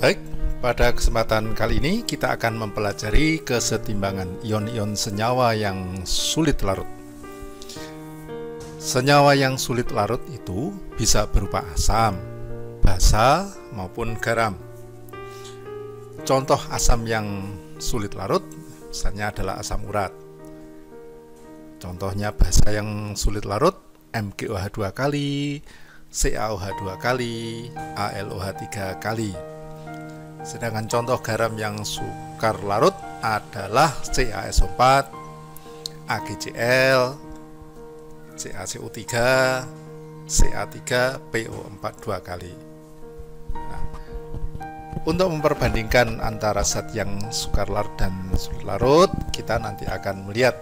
Baik, pada kesempatan kali ini kita akan mempelajari kesetimbangan ion-ion senyawa yang sulit larut. Senyawa yang sulit larut itu bisa berupa asam, basa, maupun garam. Contoh asam yang sulit larut misalnya adalah asam urat. Contohnya basa yang sulit larut, MgOH 2 kali, CaOH 2 kali, AlOH 3 kali. Sedangkan contoh garam yang sukar larut adalah CaSO4, AgCl, CaCO3, Ca3PO4 2 kali. Nah, untuk memperbandingkan antara zat yang sukar larut dan sulit larut, kita nanti akan melihat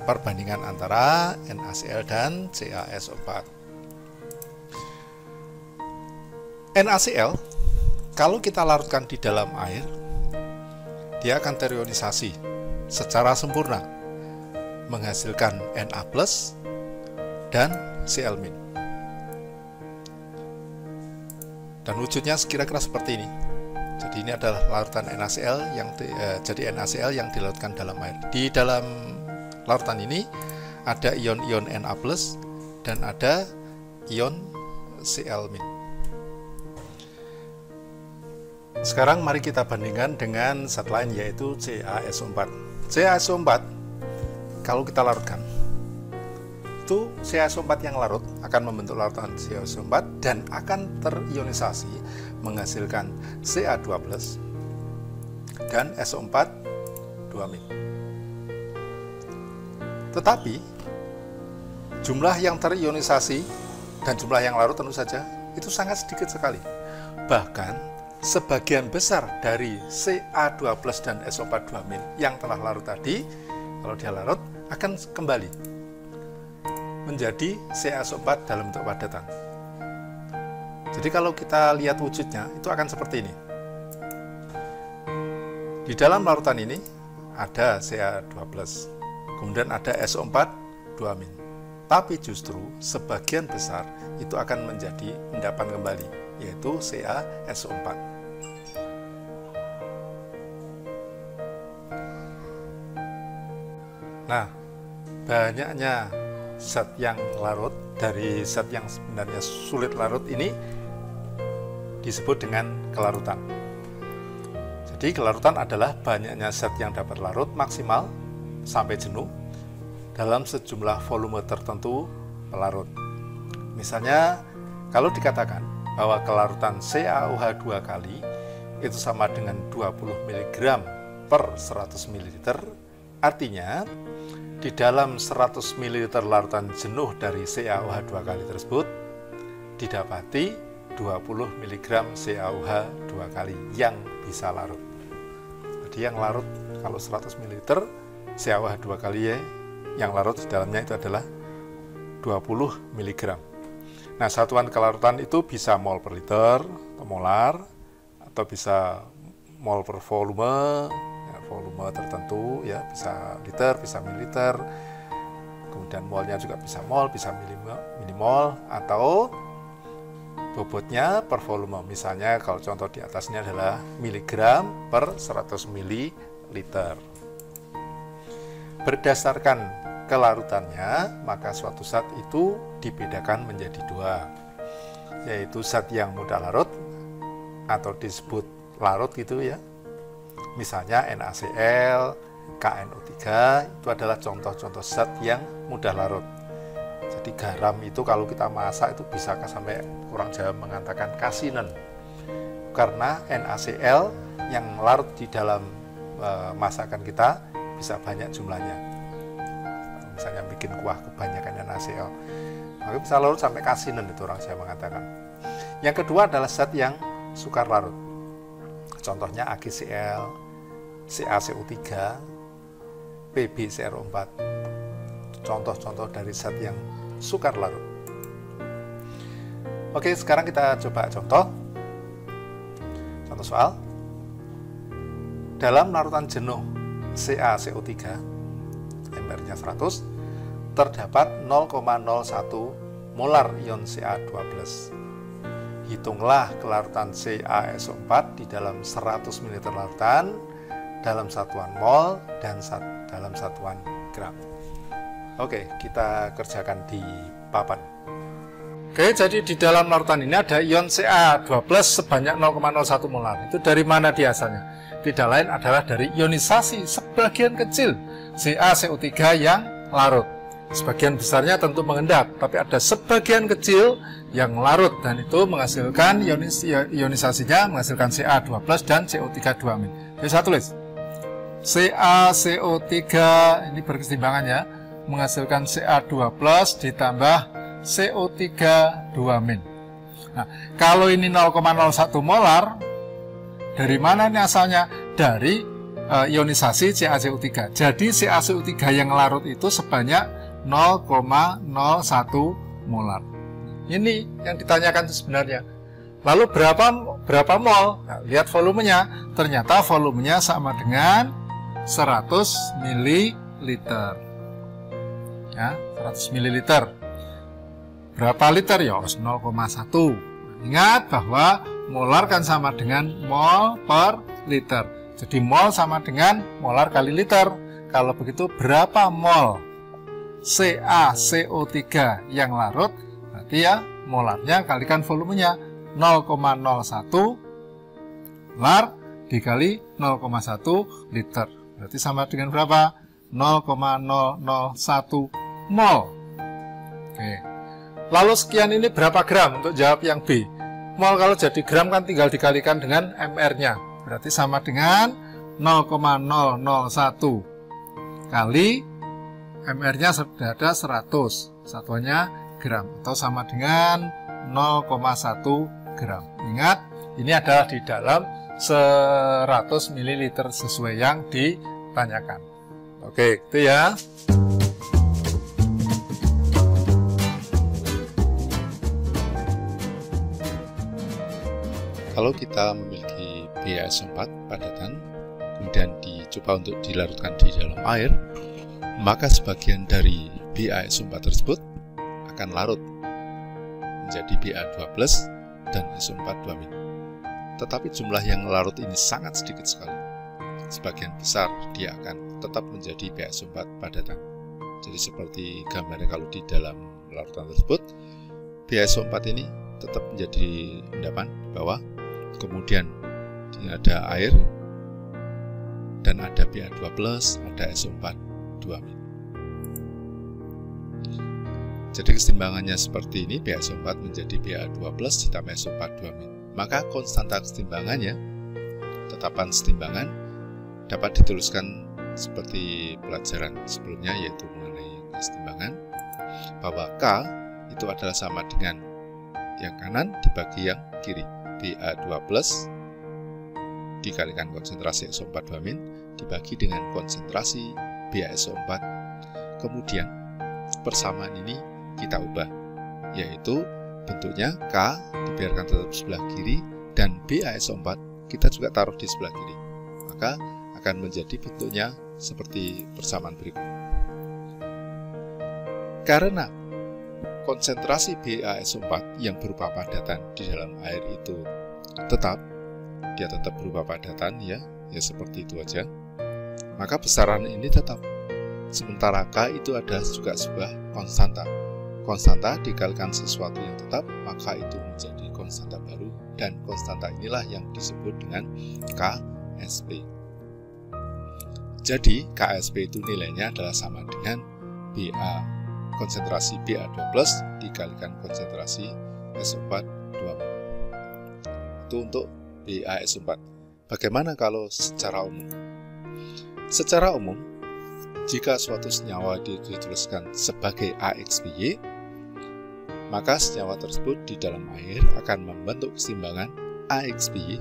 perbandingan antara NaCl dan CaSO4. NaCl kalau kita larutkan di dalam air, dia akan terionisasi secara sempurna, menghasilkan Na+ dan Cl-. Dan wujudnya kira-kira seperti ini. Jadi ini adalah larutan NaCl NaCl yang dilarutkan dalam air. Di dalam larutan ini ada ion-ion Na+ dan ada ion Cl-. Sekarang mari kita bandingkan dengan zat lain yaitu CaSO4. CaSO4 kalau kita larutkan, itu CaSO4 yang larut akan membentuk larutan CaSO4 dan akan terionisasi menghasilkan Ca2+ dan SO4 2-. Tetapi jumlah yang terionisasi dan jumlah yang larut tentu saja itu sangat sedikit sekali. Bahkan sebagian besar dari Ca2+ dan SO4 2- yang telah larut tadi, kalau dia larut akan kembali menjadi CaSO4 dalam bentuk padatan. Jadi kalau kita lihat wujudnya, itu akan seperti ini. Di dalam larutan ini ada Ca2+, kemudian ada SO4 2-. Tapi justru sebagian besar itu akan menjadi endapan kembali, yaitu CaSO4. Nah, banyaknya zat yang larut dari zat yang sebenarnya sulit larut ini disebut dengan kelarutan. Jadi kelarutan adalah banyaknya zat yang dapat larut maksimal sampai jenuh dalam sejumlah volume tertentu pelarut. Misalnya, kalau dikatakan bahwa kelarutan CaOH 2 kali itu sama dengan 20 mg per 100 ml, artinya di dalam 100 ml larutan jenuh dari CaOH 2 kali tersebut didapati 20 mg CaOH 2 kali yang bisa larut. Jadi yang larut kalau 100 ml CaOH 2 kali yang larut di dalamnya itu adalah 20 mg. Nah, satuan kelarutan itu bisa mol per liter atau molar, atau bisa mol per volume, volume tertentu ya, bisa liter, bisa mililiter. Kemudian molnya juga bisa mol, bisa milimol, atau bobotnya per volume. Misalnya kalau contoh di atasnya adalah miligram per 100 ml. Berdasarkan kelarutannya, maka suatu zat itu dibedakan menjadi dua, yaitu zat yang mudah larut atau disebut larut gitu ya. Misalnya NaCl, KNO3 itu adalah contoh-contoh zat yang mudah larut. Jadi garam itu kalau kita masak itu bisa sampai orang Jawa mengatakan kasinen, karena NaCl yang larut di dalam masakan kita bisa banyak jumlahnya. Misalnya bikin kuah kebanyakan NaCl, maka bisa larut sampai kasinen, itu orang Jawa mengatakan. Yang kedua adalah zat yang sukar larut. Contohnya AgCl, CaCO3, PbCrO4. Contoh-contoh dari zat yang sukar larut. Oke, sekarang kita coba contoh soal. Dalam larutan jenuh CaCO3, MR-nya 100, terdapat 0,01 molar ion Ca2+. hitunglah kelarutan CaSO4 di dalam 100 ml larutan dalam satuan mol dan dalam satuan gram. Oke, kita kerjakan di papan. Oke, jadi di dalam larutan ini ada ion Ca2+ sebanyak 0,01 molar. Itu dari mana dia asalnya? Tidak lain adalah dari ionisasi sebagian kecil CaCO3 yang larut. Sebagian besarnya tentu mengendap, tapi ada sebagian kecil yang larut dan itu menghasilkan ionisasinya menghasilkan Ca2+ dan CO3 2-. Jadi saya tulis CaCO3 ini berkeseimbangan ya, menghasilkan Ca2+ ditambah CO3 2-. Nah, kalau ini 0,01 molar, dari mana ini asalnya? Dari ionisasi CaCO3. Jadi CaCO3 yang larut itu sebanyak 0,01 molar. Ini yang ditanyakan sebenarnya. Lalu berapa mol? Nah, lihat volumenya. Ternyata volumenya sama dengan 100 ml. Ya, 100 ml. Berapa liter ya? 0,1. Ingat bahwa molar kan sama dengan mol per liter. Jadi mol sama dengan molar kali liter. Kalau begitu berapa mol CaCO3 yang larut? Berarti ya molarnya kalikan volumenya 0,01 molar dikali 0,1 liter. Berarti sama dengan berapa? 0,001 mol. Oke. Lalu sekian ini berapa gram? Untuk jawab yang B. Mol kalau jadi gram kan tinggal dikalikan dengan mR-nya. Berarti sama dengan 0,001 kali mR-nya sudah ada 100, satuannya gram, atau sama dengan 0,1 gram. Ingat, ini adalah di dalam 100 ml sesuai yang ditanyakan. Oke, itu ya. Kalau kita memiliki BaSO4 padatan, kemudian dicoba untuk dilarutkan di dalam air, maka sebagian dari BaSO4 tersebut akan larut menjadi Ba2+ dan SO4 2-. Tetapi jumlah yang larut ini sangat sedikit sekali. Sebagian besar dia akan tetap menjadi BaSO4 padatan. Jadi seperti gambarnya kalau di dalam larutan tersebut, BaSO4 ini tetap menjadi endapan di bawah, kemudian ada air dan ada Ba2+, ada SO4 2-. Jadi keseimbangannya seperti ini, BaSO4 menjadi Ba2+ ditambah SO4 2-. Maka konstanta keseimbangannya, tetapan setimbangan dapat dituliskan seperti pelajaran sebelumnya, yaitu mengenai kesetimbangan, bahwa K itu adalah sama dengan yang kanan dibagi yang kiri. Ba2+ dikalikan konsentrasi SO4 2- dibagi dengan konsentrasi BaSO4. Kemudian persamaan ini kita ubah, yaitu bentuknya K dibiarkan tetap sebelah kiri dan BaSO4 kita juga taruh di sebelah kiri. Maka akan menjadi bentuknya seperti persamaan berikut. Karena konsentrasi BaSO4 yang berupa padatan di dalam air itu dia tetap berupa padatan ya seperti itu aja, maka besaran ini tetap. Sementara K itu ada juga sebuah konstanta. Konstanta dikalikan sesuatu yang tetap, maka itu menjadi konstanta baru, dan konstanta inilah yang disebut dengan KSP. Jadi KSP itu nilainya adalah sama dengan konsentrasi Ba2+ dikalikan konsentrasi SO4 2-. Itu untuk BaSO4. Bagaimana kalau secara umum? Secara umum, jika suatu senyawa dituliskan sebagai AXBY, maka senyawa tersebut di dalam air akan membentuk keseimbangan AXBY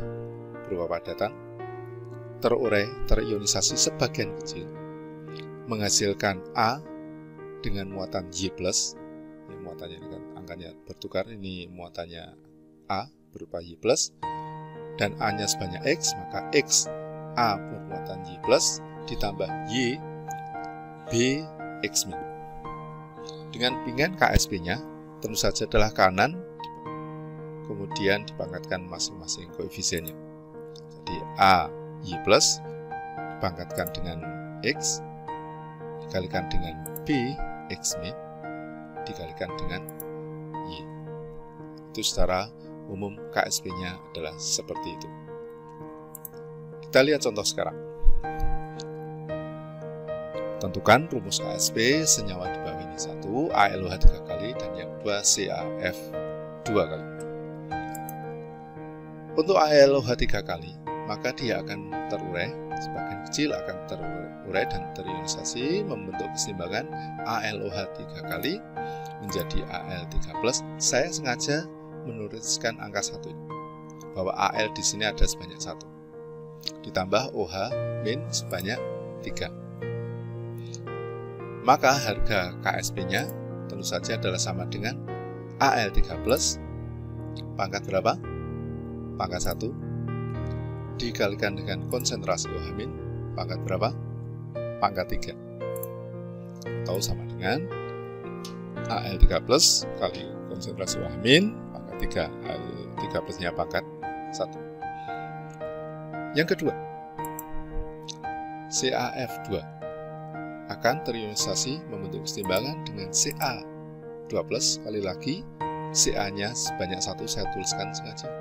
berupa padatan, terurai, terionisasi sebagian kecil, menghasilkan A dengan muatan Y+, yang muatannya ini kan angkanya bertukar, ini muatannya A berupa Y+, dan A-nya sebanyak X, maka X A bermuatan Y+, ditambah Y B X-. Dengan pinggan KSP-nya tentu saja adalah kanan, kemudian dipangkatkan masing-masing koefisiennya. Jadi AY plus dipangkatkan dengan X dikalikan dengan B X min dikalikan dengan Y. Itu secara umum KSP-nya adalah seperti itu. Kita lihat contoh sekarang. Tentukan rumus KSP senyawa di bawah ini. 1 ALOH 3 kali dan yang kedua CaF 2 kali. Untuk ALOH 3 kali, maka dia akan terurai, sebagian kecil akan terurai dan terionisasi membentuk keseimbangan ALOH 3 kali menjadi Al3+. Saya sengaja menuliskan angka 1 ini, bahwa Al di sini ada sebanyak 1. Ditambah OH min sebanyak 3. Maka harga KSP-nya tentu saja adalah sama dengan Al3+ pangkat berapa? Pangkat 1 dikalikan dengan konsentrasi OH min pangkat berapa? Pangkat 3. Atau sama dengan Al3+ kali konsentrasi OH min pangkat 3. Al3+ nya pangkat 1. Yang kedua, CaF2 akan terionisasi membentuk keseimbangan dengan Ca2+, kali lagi Ca-nya sebanyak 1 saya tuliskan sengaja,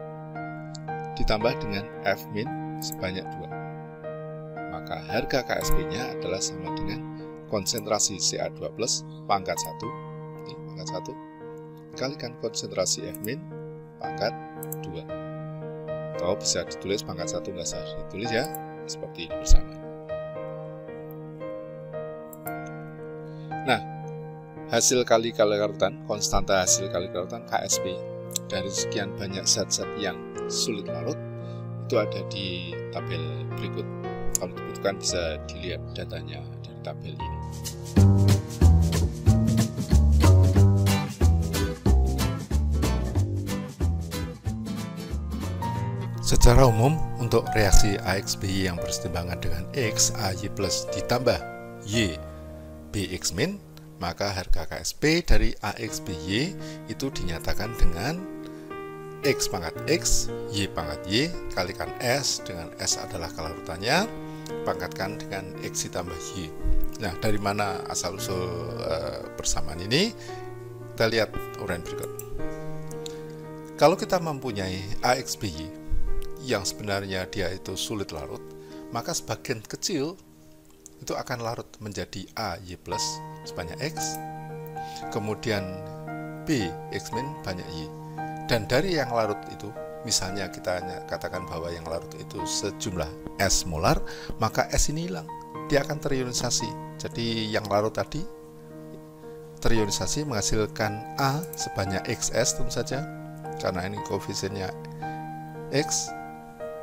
ditambah dengan F min sebanyak 2. Maka harga KSP-nya adalah sama dengan konsentrasi Ca2+ pangkat 1, ini pangkat 1, dikalikan konsentrasi F min pangkat 2. Atau bisa ditulis pangkat 1, nggak usah ditulis ya, seperti ini bersama. Nah, hasil kali larutan, konstanta hasil kali larutan KSP dari sekian banyak zat-zat yang sulit larut itu ada di tabel berikut. Kalau dibutuhkan bisa dilihat datanya dari tabel ini. Secara umum, untuk reaksi AXBY yang bersetimbangan dengan X, AY plus ditambah Y, BX min, maka harga KSP dari AXBY itu dinyatakan dengan X pangkat X, Y pangkat Y, kalikan S, dengan S adalah kelarutannya, pangkatkan dengan X ditambah Y. Nah, dari mana asal-usul persamaan ini? Kita lihat uraian berikut. Kalau kita mempunyai AXBY yang sebenarnya dia itu sulit larut, maka sebagian kecil itu akan larut menjadi AY plus sebanyak X, kemudian B X min banyak Y. Dan dari yang larut itu, misalnya kita katakan bahwa yang larut itu sejumlah S molar, maka S ini hilang, dia akan terionisasi. Jadi yang larut tadi terionisasi menghasilkan A sebanyak XS tentu saja, karena ini koefisiennya X,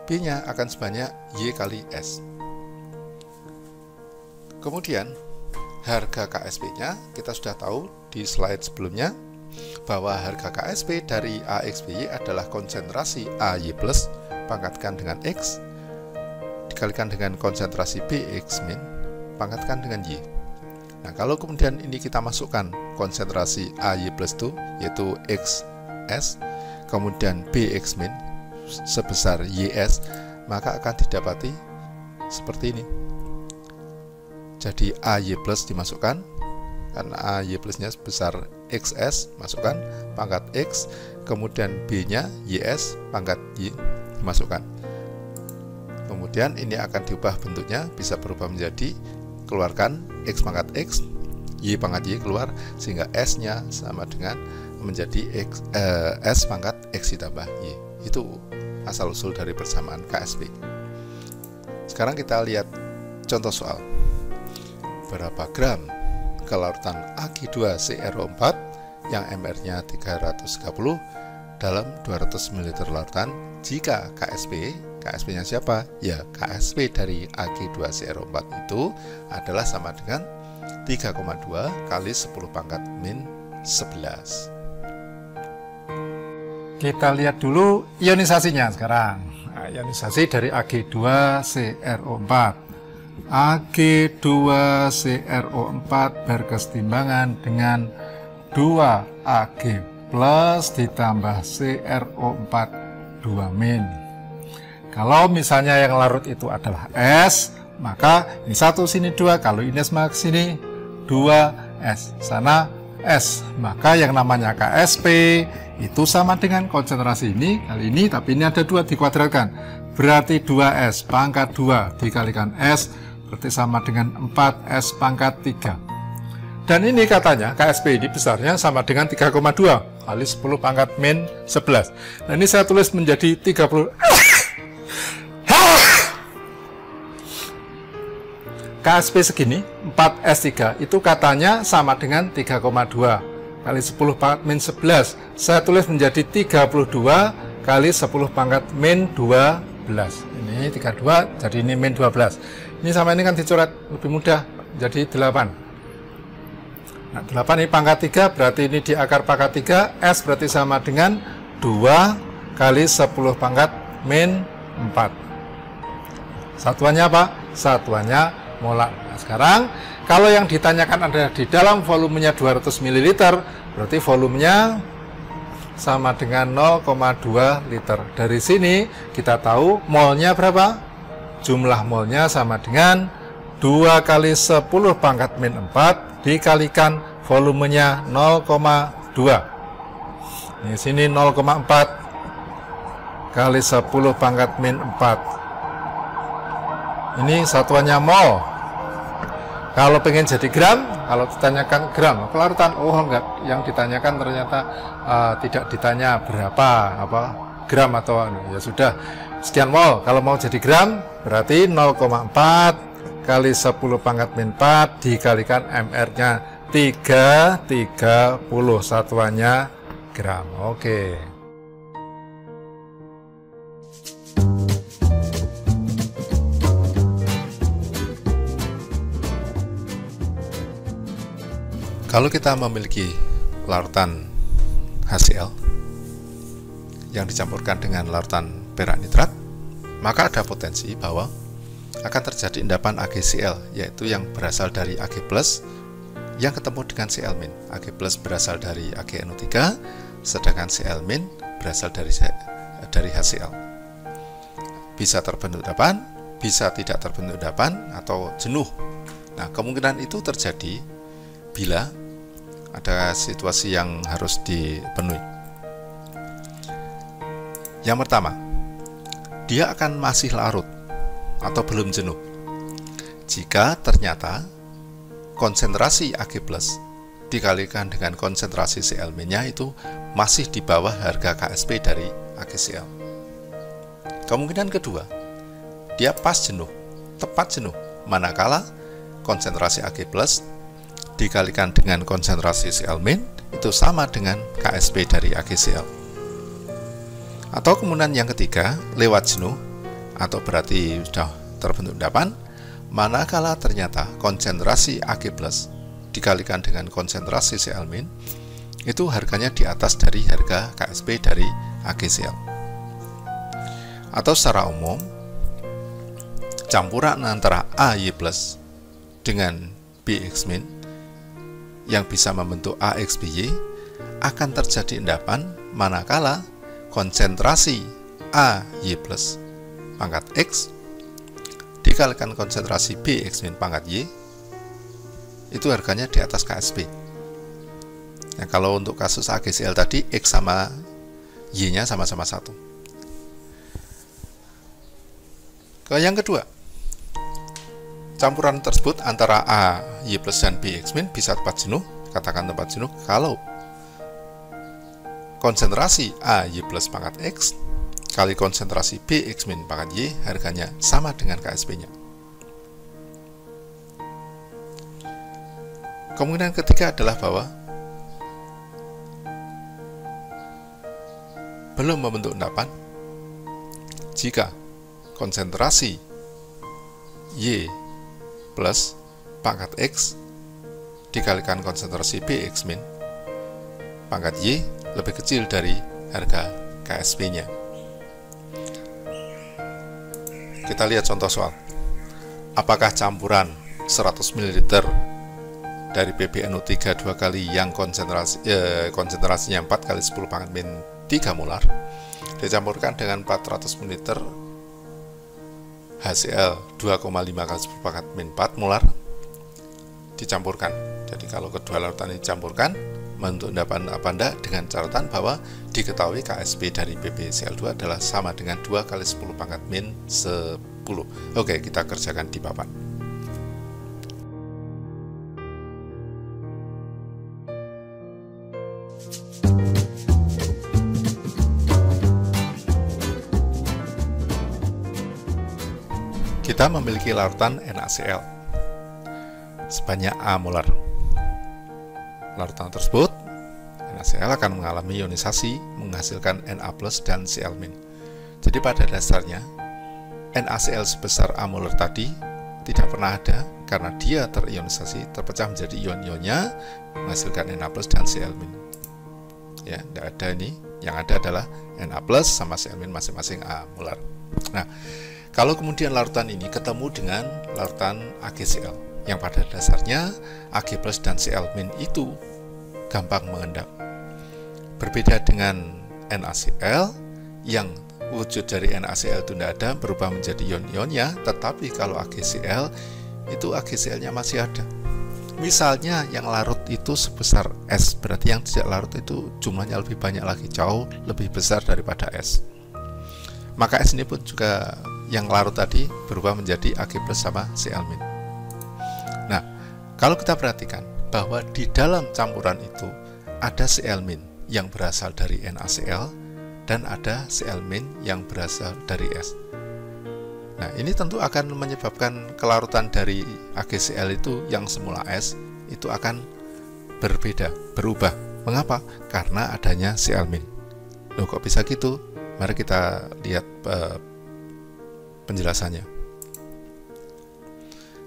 B-nya akan sebanyak Y kali S. Kemudian harga KSP-nya kita sudah tahu di slide sebelumnya bahwa harga KSP dari AXBY adalah konsentrasi AY plus pangkatkan dengan X dikalikan dengan konsentrasi BX min pangkatkan dengan Y. Nah, kalau kemudian ini kita masukkan konsentrasi AY plus itu yaitu XS kemudian BX min sebesar YS, maka akan didapati seperti ini. Jadi AY plus dimasukkan, karena AY plusnya sebesar XS, masukkan pangkat X, kemudian B-nya YS, pangkat Y, dimasukkan. Kemudian ini akan diubah bentuknya, bisa berubah menjadi keluarkan X pangkat X, Y pangkat Y keluar, sehingga S-nya sama dengan menjadi S pangkat X ditambah Y. Itu asal-usul dari persamaan KSP. Sekarang kita lihat contoh soal. Berapa gram kelarutan Ag2CrO4 yang MR-nya 330 dalam 200 ml larutan jika KSP-nya siapa? Ya, KSP dari Ag2CrO4 itu adalah sama dengan 3,2 kali 10 pangkat min 11. Kita lihat dulu ionisasinya sekarang. Nah, ionisasi dari Ag2CrO4. Ag2CrO4 berkesetimbangan dengan 2Ag plus ditambah CrO4 2 min. Kalau misalnya yang larut itu adalah S, maka ini 1 sini 2, kalau ini S maka sini 2S, sana S. Maka yang namanya KSP itu sama dengan konsentrasi ini kali ini, tapi ini ada 2 dikuadratkan. Berarti 2S pangkat 2 dikalikan S, berarti sama dengan 4S pangkat 3. Dan ini katanya KSP ini besarnya sama dengan 3,2 kali 10 pangkat min 11. Nah ini saya tulis menjadi 30. KSP segini 4S3 itu katanya sama dengan 3,2 kali 10 pangkat min 11. Saya tulis menjadi 32 kali 10 pangkat min 12. Ini 32 jadi ini min 12. Ini sama ini kan dicoret lebih mudah jadi 8. Nah, 8 ini pangkat 3, berarti ini di akar pangkat 3, S berarti sama dengan 2 kali 10 pangkat min 4. Satuannya apa? Satuannya molar. Nah, sekarang, kalau yang ditanyakan adalah di dalam volumenya 200 ml, berarti volumenya sama dengan 0,2 liter. Dari sini, kita tahu molnya berapa? Jumlah molnya sama dengan 2 kali 10 pangkat min 4 dikalikan volumenya 0,2. Di sini 0,4 kali 10 pangkat min 4. Ini satuannya mol. Kalau pengen jadi gram, kalau ditanyakan gram, kelarutan, oh enggak, yang ditanyakan ternyata tidak ditanya berapa gram atau ya sudah sekian mol. Kalau mau jadi gram berarti 0,4 kali 10 pangkat min 4 dikalikan MR-nya 330, satuannya gram. Oke. Kalau kita memiliki larutan HCl yang dicampurkan dengan larutan perak nitrat, maka ada potensi bahwa akan terjadi endapan AgCl, yaitu yang berasal dari Ag+ yang ketemu dengan Cl-. Ag+ berasal dari AgNO3, sedangkan Cl- berasal dari HCl. Bisa terbentuk endapan, bisa tidak terbentuk endapan, atau jenuh. Nah, kemungkinan itu terjadi bila ada situasi yang harus dipenuhi. Yang pertama, dia akan masih larut atau belum jenuh jika ternyata konsentrasi Ag+ dikalikan dengan konsentrasi Cl-nya itu masih di bawah harga KSP dari AgCl. Kemungkinan kedua, dia pas jenuh, tepat jenuh, manakala konsentrasi Ag+ dikalikan dengan konsentrasi Cl- itu sama dengan KSP dari AgCl. Atau kemudian yang ketiga, lewat jenuh, atau berarti sudah terbentuk endapan, manakala ternyata konsentrasi Ag+ dikalikan dengan konsentrasi Cl- itu harganya di atas dari harga KSP dari AgCl. Atau secara umum, campuran antara AY+ dengan BX- yang bisa membentuk AXBY akan terjadi endapan manakala konsentrasi AY+ pangkat X dikalikan konsentrasi BX- pangkat Y itu harganya di atas KSP. Nah, kalau untuk kasus AgCl tadi X sama Y-nya sama-sama 1. Yang kedua, campuran tersebut antara AY+ dan BX- bisa tepat jenuh, katakan tepat jenuh kalau konsentrasi AY+ pangkat X kali konsentrasi BX- pangkat Y harganya sama dengan KSP-nya. Kemungkinan ketiga adalah bahwa belum membentuk endapan jika konsentrasi Y+ pangkat X dikalikan konsentrasi BX- pangkat Y lebih kecil dari harga KSP-nya. Kita lihat contoh soal. Apakah campuran 100 ml dari PbNO3 2 kali yang konsentrasinya 4 kali 10 pangkat min 3 molar dicampurkan dengan 400 ml HCl 2,5 kali 10 pangkat min 4 molar dicampurkan. Jadi kalau kedua larutan ini dicampurkan membentuk endapan apa enggak, dengan catatan bahwa diketahui KSP dari PbCl2 adalah sama dengan 2 kali 10 pangkat min 10. Oke, kita kerjakan di papan. Kita memiliki larutan NaCl sebanyak A molar. Larutan tersebut, NaCl akan mengalami ionisasi menghasilkan Na+ dan Cl-. Jadi pada dasarnya NaCl sebesar A molar tadi tidak pernah ada karena dia terionisasi, terpecah menjadi ion-ionnya menghasilkan Na+ dan Cl-. Ya, tidak ada ini. Yang ada adalah Na+ sama Cl- masing-masing A molar. Nah, kalau kemudian larutan ini ketemu dengan larutan AgCl yang pada dasarnya Ag+ dan Cl- itu gampang mengendap. Berbeda dengan NaCl yang wujud dari NaCl itu tidak ada, berubah menjadi ion-ionnya, tetapi kalau AgCl itu AgCl-nya masih ada. Misalnya yang larut itu sebesar S, berarti yang tidak larut itu jumlahnya lebih banyak lagi, jauh lebih besar daripada S. Maka S ini pun juga yang larut tadi berubah menjadi Ag+ sama Cl-. Nah, kalau kita perhatikan bahwa di dalam campuran itu ada Cl- yang berasal dari NaCl dan ada Cl- yang berasal dari S. Nah, ini tentu akan menyebabkan kelarutan dari AgCl itu yang semula S itu akan berbeda, berubah. Mengapa? Karena adanya Cl-. Loh, kok bisa gitu? Mari kita lihat penjelasannya.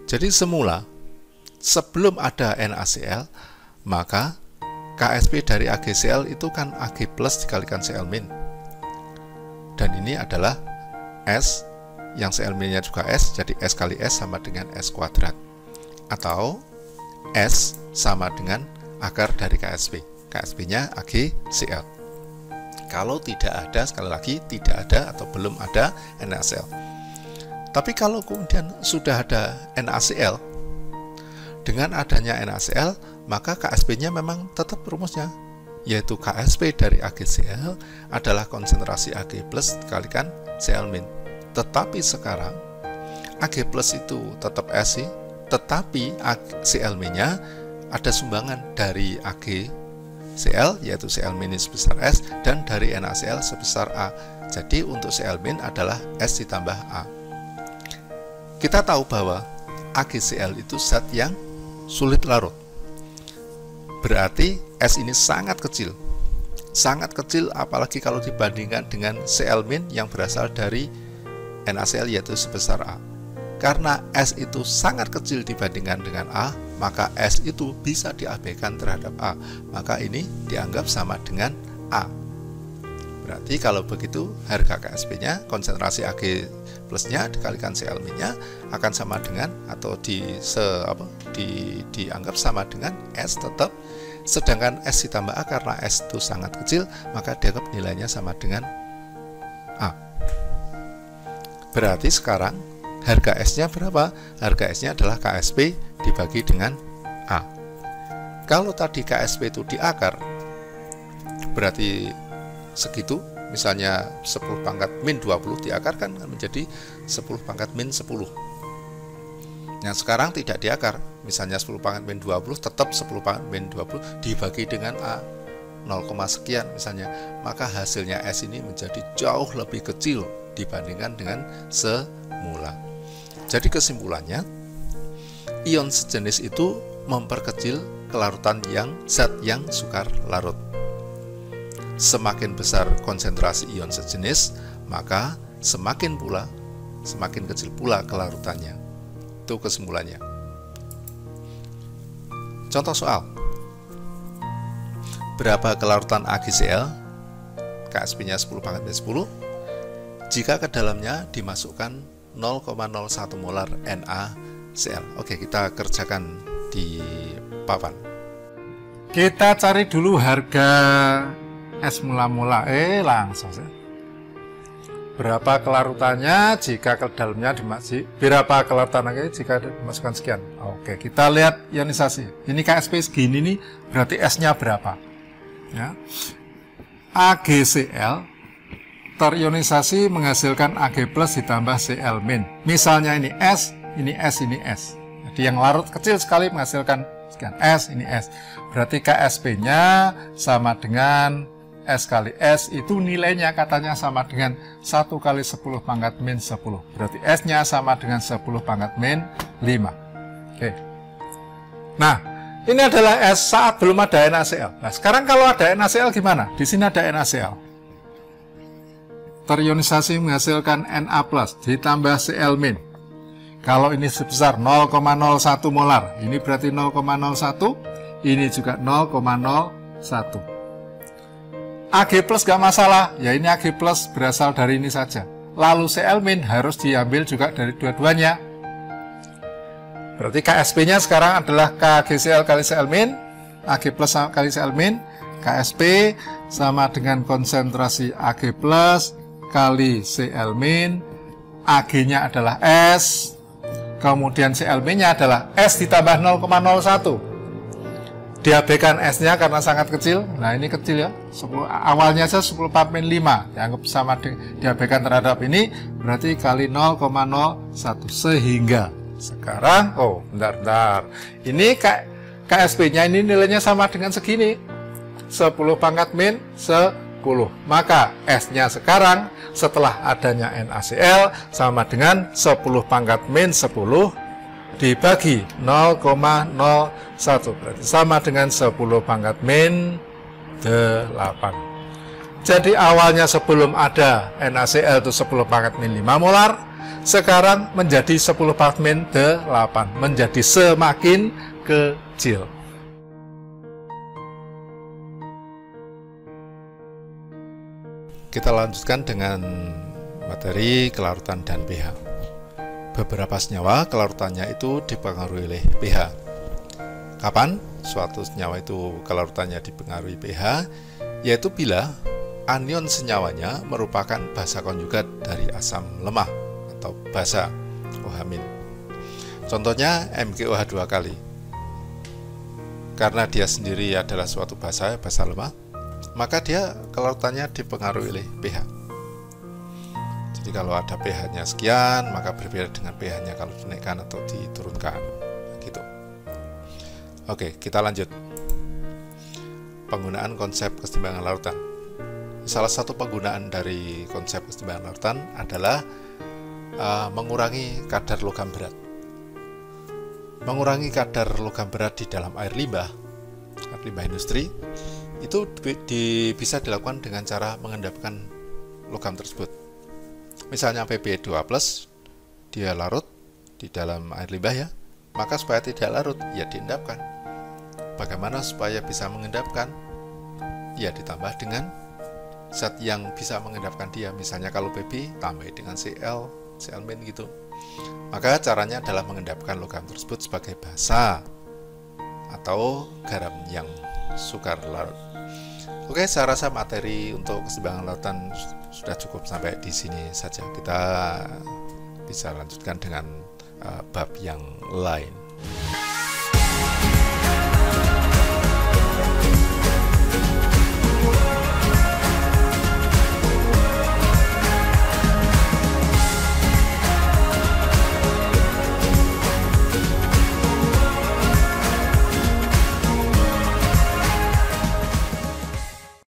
Jadi semula sebelum ada NaCl, maka KSP dari AgCl itu kan Ag+ dikalikan Cl-. Dan ini adalah S yang Cl-nya juga S, jadi S kali S sama dengan S kuadrat. Atau S sama dengan akar dari KSP. KSP-nya AgCl. Kalau tidak ada, sekali lagi tidak ada atau belum ada NaCl. Tapi kalau kemudian sudah ada NaCl, dengan adanya NaCl, maka KSP-nya memang tetap rumusnya, yaitu KSP dari AgCl adalah konsentrasi Ag+ dikalikan Cl-. Tetapi sekarang Ag+ itu tetap S, tetapi Cl-nya ada sumbangan dari AgCl, yaitu Cl- sebesar S, dan dari NaCl sebesar A. Jadi untuk Cl- adalah S ditambah A. Kita tahu bahwa AgCl itu zat yang sulit larut. Berarti S ini sangat kecil. Sangat kecil apalagi kalau dibandingkan dengan Cl- yang berasal dari NaCl, yaitu sebesar A. Karena S itu sangat kecil dibandingkan dengan A, maka S itu bisa diabaikan terhadap A. Maka ini dianggap sama dengan A. Berarti kalau begitu harga KSP-nya, konsentrasi Ag+ nya dikalikan Cl-nya akan sama dengan atau dianggap sama dengan S tetap. Sedangkan S ditambah A karena S itu sangat kecil, maka dianggap nilainya sama dengan A. Berarti sekarang harga S-nya berapa? Harga S-nya adalah KSP dibagi dengan A. Kalau tadi KSP itu di akar, berarti segitu, misalnya 10 pangkat min 20 diakarkan menjadi 10 pangkat min 10. Nah, sekarang tidak diakar, misalnya 10 pangkat min 20 tetap 10 pangkat min 20 dibagi dengan A 0, sekian misalnya, maka hasilnya S ini menjadi jauh lebih kecil dibandingkan dengan semula. Jadi kesimpulannya, ion sejenis itu memperkecil kelarutan zat yang sukar larut. Semakin besar konsentrasi ion sejenis, maka semakin kecil pula kelarutannya. Itu kesimpulannya. Contoh soal. Berapa kelarutan AgCl? KSP-nya 10 pangkat min 10. Jika ke dalamnya dimasukkan 0,01 molar NaCl. Oke, kita kerjakan di papan. Kita cari dulu harga es mula-mula. Langsung saja. Berapa kelarutannya jika ke dalamnya berapa kelarutannya jika dimasukkan sekian. Oke, kita lihat ionisasi. Ini KSP segini nih, berarti S-nya berapa? Ya. AgCl terionisasi menghasilkan Ag+ ditambah Cl-. Misalnya ini S, ini S, ini S. Jadi yang larut kecil sekali menghasilkan sekian S, ini S. Berarti KSP-nya sama dengan S kali S, itu nilainya katanya sama dengan 1 kali 10 pangkat min 10. Berarti S-nya sama dengan 10 pangkat min 5. Oke. Nah, ini adalah S saat belum ada NaCl. Nah, sekarang kalau ada NaCl gimana? Di sini ada NaCl. Terionisasi menghasilkan Na+ ditambah Cl-. Kalau ini sebesar 0,01 molar, ini berarti 0,01, ini juga 0,01. Ag+ gak masalah, ya ini Ag+ berasal dari ini saja. Lalu Cl- harus diambil juga dari dua-duanya. Berarti KSP-nya sekarang adalah KGCl kali Cl-, Ag+ kali Cl-, KSP sama dengan konsentrasi Ag+ kali Cl-, Ag-nya adalah S, kemudian Cl-nya adalah S ditambah 0,01. Diabaikan S-nya karena sangat kecil. Nah, ini kecil ya. Awalnya saja 10 pangkat min 5. Dianggap sama diabaikan terhadap ini, berarti kali 0,01. Sehingga sekarang, bentar. Ini KSP-nya ini nilainya sama dengan segini. 10 pangkat min 10. Maka S-nya sekarang setelah adanya NaCl sama dengan 10 pangkat min 10 dibagi 0,01, berarti sama dengan 10 pangkat min 8. Jadi awalnya sebelum ada NaCl itu 10 pangkat min 5 molar, sekarang menjadi 10 pangkat min 8, menjadi semakin kecil. Kita lanjutkan dengan materi kelarutan dan pH. Beberapa senyawa kelarutannya itu dipengaruhi oleh pH. Kapan suatu senyawa itu kelarutannya dipengaruhi pH? Yaitu bila anion senyawanya merupakan basa konjugat dari asam lemah atau basa OH-. Contohnya MgOH 2 kali. Karena dia sendiri adalah suatu basa lemah, maka dia kelarutannya dipengaruhi oleh pH. Jadi kalau ada pH-nya sekian, maka berbeda dengan pH-nya kalau dinaikkan atau diturunkan. Gitu. Oke, kita lanjut. Penggunaan konsep kesetimbangan larutan. Salah satu penggunaan dari konsep kesetimbangan larutan adalah mengurangi kadar logam berat. Mengurangi kadar logam berat di dalam air limbah industri, itu bisa dilakukan dengan cara mengendapkan logam tersebut. Misalnya Pb2+, dia larut di dalam air limbah ya, maka supaya tidak larut, ya diendapkan. Bagaimana supaya bisa mengendapkan? Ya ditambah dengan zat yang bisa mengendapkan dia. Misalnya kalau Pb, tambah dengan Cl- gitu. Maka caranya adalah mengendapkan logam tersebut sebagai basa atau garam yang sukar larut. Oke, saya rasa materi untuk keseimbangan lautan sudah cukup sampai di sini saja. Kita bisa lanjutkan dengan bab yang lain.